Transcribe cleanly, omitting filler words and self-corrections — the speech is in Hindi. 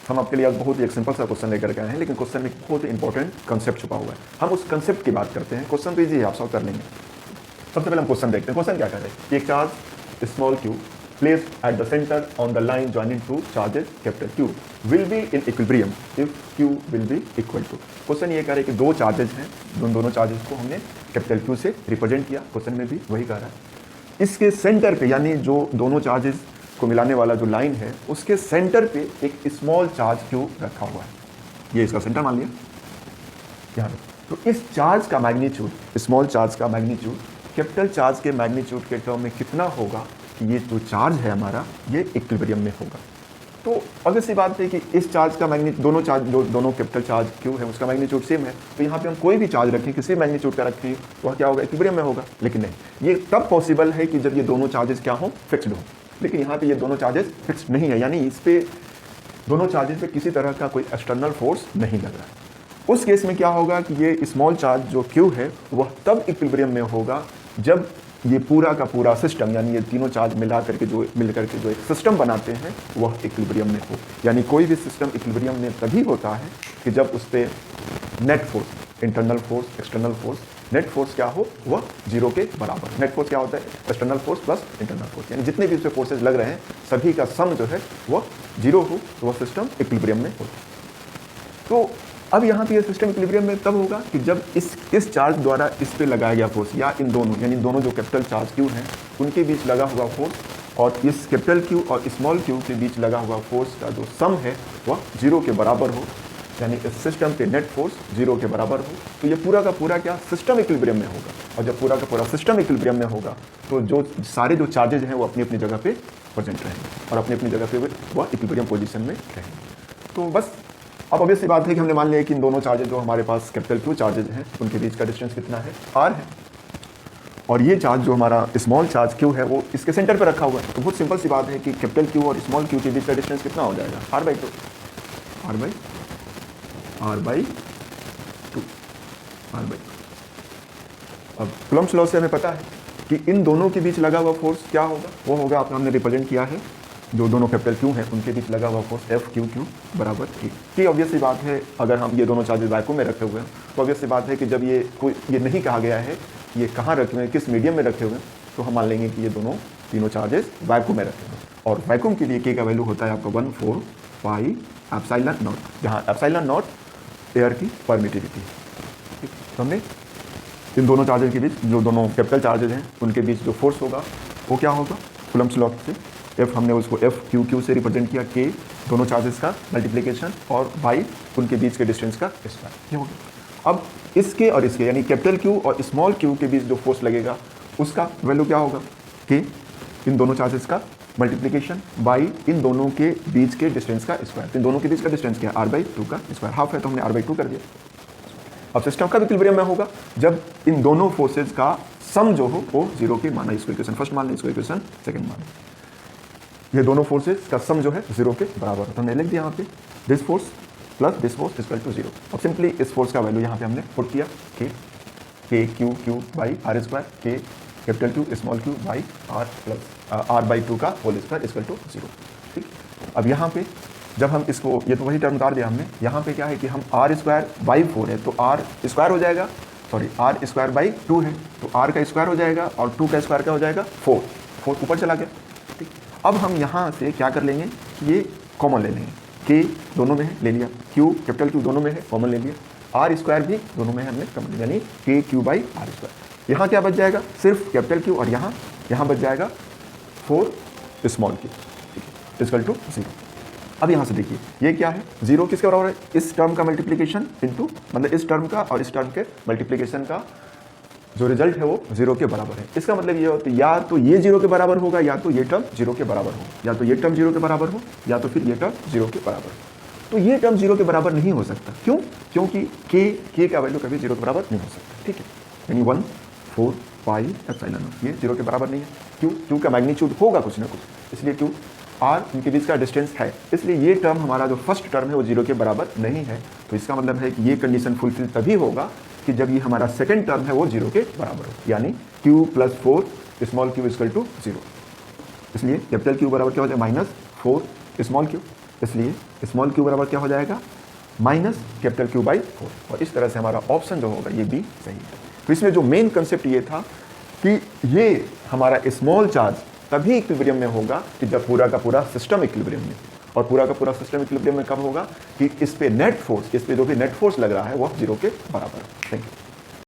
हम आपके लिए आज बहुत ही एक सिंपल सा क्वेश्चन लेकर के आए हैं, लेकिन क्वेश्चन में बहुत ही इंपॉर्टेंट कंसेप्ट छुपा हुआ है। हम उस कंसेप्ट की बात करते हैं। क्वेश्चन तो इजी है, आप सॉल्व कर लेंगे। सबसे पहले हम क्वेश्चन देखते हैं। क्वेश्चन क्या कर रहे हैं? एक charge small q placed at the center on the line joining two charges capital Q will be in equilibrium if Q will be equal to। Question ये कह रहा है कि दो चार्जेस हैं, दोनों चार्जेस को हमने कैपिटल Q से रिप्रेजेंट किया। क्वेश्चन में भी वही कह रहा है। इसके सेंटर पे, यानी जो दोनों चार्जेस को मिलाने वाला जो लाइन है, उसके सेंटर पे एक स्मॉल चार्ज Q रखा हुआ है। ये इसका सेंटर मान लिया यहाँ पे। तो इस चार्ज का मैग्नीट्यूड, स्मॉल चार्ज का मैग्नीट्यूड कैपिटल चार्ज के मैग्नीट्यूड के टर्म में कितना होगा कि ये जो चार्ज है हमारा, ये इक्विलिब्रियम में होगा। तो ऑब्वियस सी बात है कि इस चार्ज का मैग्नीट्यूड, दोनों चार्ज, जो दोनों कैपिटल चार्ज Q है, उसका मैग्नीट्यूड सेम है। तो यहाँ पे हम कोई भी चार्ज रखें, किसी मैग्नीट्यूड का रखें, तो वह क्या होगा? इक्विलिब्रियम में होगा। लेकिन नहीं, ये तब पॉसिबल है कि जब ये दोनों चार्जेस क्या हो? फिक्स्ड हो। लेकिन यहाँ पे ये दोनों चार्जेस फिक्स्ड नहीं है, यानी इस पे दोनों चार्जेस पे किसी तरह का कोई एक्सटर्नल फोर्स नहीं लग रहा है। उस केस में क्या होगा कि ये स्मॉल चार्ज जो Q है, वह तब इक्विलिब्रियम में होगा जब ये पूरा का पूरा सिस्टम, यानी ये तीनों चार्ज मिल करके जो एक सिस्टम बनाते हैं, वह इक्विलिब्रियम में हो। यानी कोई भी सिस्टम इक्विलिब्रियम में तभी होता है कि जब उस पर net force, internal force, external force, net force क्या हो? वह जीरो के बराबर। नेट फोर्स क्या होता है? External force plus internal force, यानी जितने भी उसमें फोर्सेज लग रहे हैं, सभी का सम जो है वह जीरो हो, तो वह सिस्टम इक्विलिब्रियम में हो। तो अब यहाँ पे ये सिस्टम इक्विलिब्रियम में तब होगा कि जब इस चार्ज द्वारा इस पे लगाया गया फोर्स, या इन दोनों, यानी दोनों जो कैपिटल चार्ज Q हैं, उनके बीच लगा हुआ फोर्स, और इस कैपिटल Q और स्मॉल q के बीच लगा हुआ फोर्स का जो सम है वह जीरो के बराबर हो। यानी इस सिस्टम पे नेट फोर्स जीरो के बराबर हो। तो ये पूरा का पूरा क्या? सिस्टम इक्विलिब्रियम में होगा। और जब पूरा का पूरा सिस्टम इक्विलिब्रियम में होगा, तो जो सारे जो चार्जेज हैं वो अपनी अपनी जगह पे प्रेजेंट रहेंगे, और अपनी अपनी जगह पे वह इक्विलिब्रियम पोजीशन में रहेंगे। तो बस अब ऑब्वियस सी बात है कि हमने मान लिया कि इन दोनों चार्जेज जो हमारे पास कैपिटल Q चार्जेज हैं, उनके बीच का डिस्टेंस कितना है? R है। और ये चार्ज जो हमारा स्मॉल चार्ज Q है, वो इसके सेंटर पे रखा हुआ है। तो बहुत सिंपल सी बात है कि कैपिटल Q और स्मॉल q के बीच का डिस्टेंस कितना हो जाएगा? R/2। अब कूलम्ब्स लॉ से हमें पता है कि इन दोनों के बीच लगा हुआ फोर्स क्या होगा? वो होगा, हमने रिप्रेजेंट किया है, जो दोनों कैपिटल Q हैं उनके बीच लगा हुआ फोर्स FQQ बराबर K। ऑब्वियस सी बात है, अगर हम ये दोनों चार्जेस वैक्यूम में रखे हुए हैं, तो ऑब्वियस सी बात है कि जब ये नहीं कहा गया है ये कहाँ रखे हुए हैं, किस मीडियम में रखे हुए हैं, तो हम मान लेंगे कि ये तीनों चार्जेस वैक्यूम में रखे हुए हैं। और वैक्यूम के लिए K का वैल्यू होता है आपका 1/4 पाई एप्सिलॉन नॉट, जहाँ एप्सिलॉन नॉट एयर की परमिटिविटी है। तो हमने इन दोनों चार्जेस के बीच, जो दोनों कैपिटल चार्जेस हैं, उनके बीच जो फोर्स होगा वो क्या होगा? कूलम्ब्स लॉ से F हमने उसको FQQ से रिप्रेजेंट किया, K दोनों चार्जेस का मल्टीप्लिकेशन, और बाई उनके बीच के डिस्टेंस का स्क्वायर, ये हो गया। अब इसके और इसके, यानी कैपिटल Q और स्मॉल q के बीच जो फोर्स लगेगा, उसका वैल्यू क्या होगा? K इन दोनों चार्जेस का मल्टीप्लिकेशन बाई इन दोनों के बीच के डिस्टेंस का स्क्वायर। इन दोनों के बीच का डिस्टेंस क्या है? R/2 का स्क्वायर। हाफ है तो हमने R/2 कर दिया। अब सिस्टम का इक्विलिब्रियम में होगा जब इन दोनों फोर्सेज का सम जो हो वो जीरो की माना। इसको इक्वेशन फर्स्ट मान लें, इसको इक्वेशन सेकंड मान लें। ये दोनों फोर्सेज का सम जो है जीरो के बराबर है। तो हमने लिख दिया यहाँ पे this force plus this force equal to zero. अब सिंपली इस फोर्स का वैल्यू यहाँ पे हमने पुट किया, Q by R square, K capital Q small q by R/2 का whole square equal to zero. ठीक। अब यहाँ पे जब हम इसको, ये तो वही टर्म उतार दिया हमने, यहाँ पे क्या है कि हम R स्क्वायर बाई 4 है, तो R स्क्वायर हो जाएगा, सॉरी R स्क्वायर बाई 2 है, तो R का स्क्वायर हो जाएगा, और 2 का स्क्वायर क्या हो जाएगा? 4 ऊपर चला गया। ठीक। अब हम यहाँ से क्या कर लेंगे, ये कॉमन ले लेंगे। K दोनों में है, ले लिया। Q कैपिटल Q दोनों में है, कॉमन ले लिया। R स्क्वायर भी दोनों में है, हमने कॉमन लिया, यानी KQ बाई R स्क्वायर। यहाँ क्या बच जाएगा? सिर्फ कैपिटल Q, और यहाँ बच जाएगा 4 स्मॉल q इक्वल टू 0। अब यहाँ से देखिए ये क्या है? 0 किसके बराबर है? इस टर्म का मल्टीप्लिकेशन इनटू, मतलब इस टर्म का और इस टर्म के मल्टीप्लिकेशन का जो रिजल्ट है वो 0 के बराबर है। इसका मतलब ये होता है या तो ये 0 के बराबर होगा, या तो ये टर्म 0 के बराबर हो, या तो ये टर्म 0 के बराबर हो, या तो फिर ये टर्म 0 के बराबर हो। तो ये टर्म 0 के बराबर नहीं हो सकता। क्यों? क्योंकि k का वैल्यू कभी 0 के बराबर नहीं हो सकता। ठीक है, यानी 1/4 पाई एप्सिलॉन नॉट, ये 0 के बराबर नहीं है। क्यों का मैग्नीट्यूड होगा कुछ ना कुछ, इसलिए क्यों r इनके बीच का डिस्टेंस है, इसलिए ये टर्म हमारा जो फर्स्ट टर्म है वो 0 के बराबर नहीं है। तो इसका मतलब है कि ये कंडीशन फुलफिल तभी होगा कि जब ये हमारा सेकंड टर्म है वो 0 के बराबर हो, यानी q + 4 small q equal to 0। इसलिए कैपिटल Q बराबर क्या हो जाए? -4 स्मॉल q, इसलिए स्मॉल क्यू बराबर क्या हो जाएगा, माइनस कैपिटल क्यू बाई 4। और इस तरह से हमारा ऑप्शन जो होगा ये बी सही है। तो इसमें जो मेन कंसेप्ट ये था कि ये हमारा स्मॉल चार्ज तभी इक्विलिब्रियम में होगा कि जब पूरा का पूरा सिस्टम इक्विलिब्रियम में, और पूरा का पूरा सिस्टम इक्विलिब्रियम में कब होगा कि इस पे नेट फोर्स, इस पे जो भी नेट फोर्स लग रहा है वो 0 के बराबर है। Thank you.